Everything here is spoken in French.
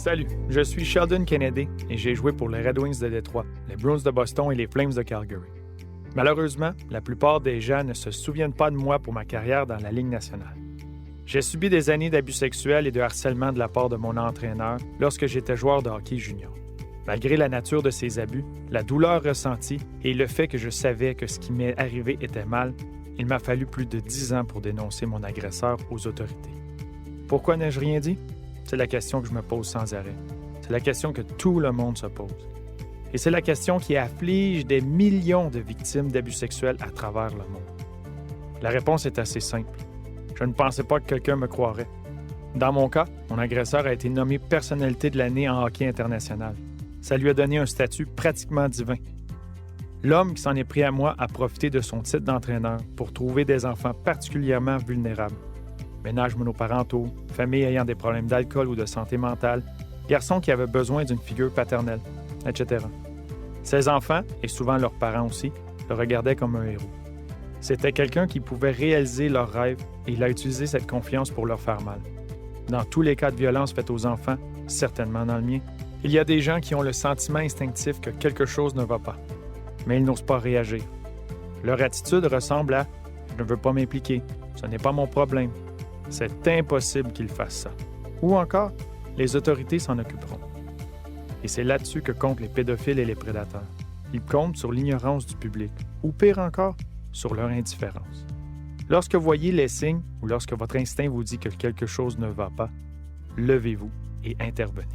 Salut, je suis Sheldon Kennedy et j'ai joué pour les Red Wings de Détroit, les Bruins de Boston et les Flames de Calgary. Malheureusement, la plupart des gens ne se souviennent pas de moi pour ma carrière dans la Ligue nationale. J'ai subi des années d'abus sexuels et de harcèlement de la part de mon entraîneur lorsque j'étais joueur de hockey junior. Malgré la nature de ces abus, la douleur ressentie et le fait que je savais que ce qui m'est arrivé était mal, il m'a fallu plus de 10 ans pour dénoncer mon agresseur aux autorités. Pourquoi n'ai-je rien dit? C'est la question que je me pose sans arrêt. C'est la question que tout le monde se pose. Et c'est la question qui afflige des millions de victimes d'abus sexuels à travers le monde. La réponse est assez simple. Je ne pensais pas que quelqu'un me croirait. Dans mon cas, mon agresseur a été nommé personnalité de l'année en hockey international. Ça lui a donné un statut pratiquement divin. L'homme qui s'en est pris à moi a profité de son titre d'entraîneur pour trouver des enfants particulièrement vulnérables. Ménages monoparentaux, familles ayant des problèmes d'alcool ou de santé mentale, garçons qui avaient besoin d'une figure paternelle, etc. Ces enfants, et souvent leurs parents aussi, le regardaient comme un héros. C'était quelqu'un qui pouvait réaliser leurs rêves et il a utilisé cette confiance pour leur faire mal. Dans tous les cas de violence faite aux enfants, certainement dans le mien, il y a des gens qui ont le sentiment instinctif que quelque chose ne va pas, mais ils n'osent pas réagir. Leur attitude ressemble à « je ne veux pas m'impliquer, ce n'est pas mon problème ». C'est impossible qu'ils fassent ça. Ou encore, les autorités s'en occuperont. Et c'est là-dessus que comptent les pédophiles et les prédateurs. Ils comptent sur l'ignorance du public, ou pire encore, sur leur indifférence. Lorsque vous voyez les signes ou lorsque votre instinct vous dit que quelque chose ne va pas, levez-vous et intervenez.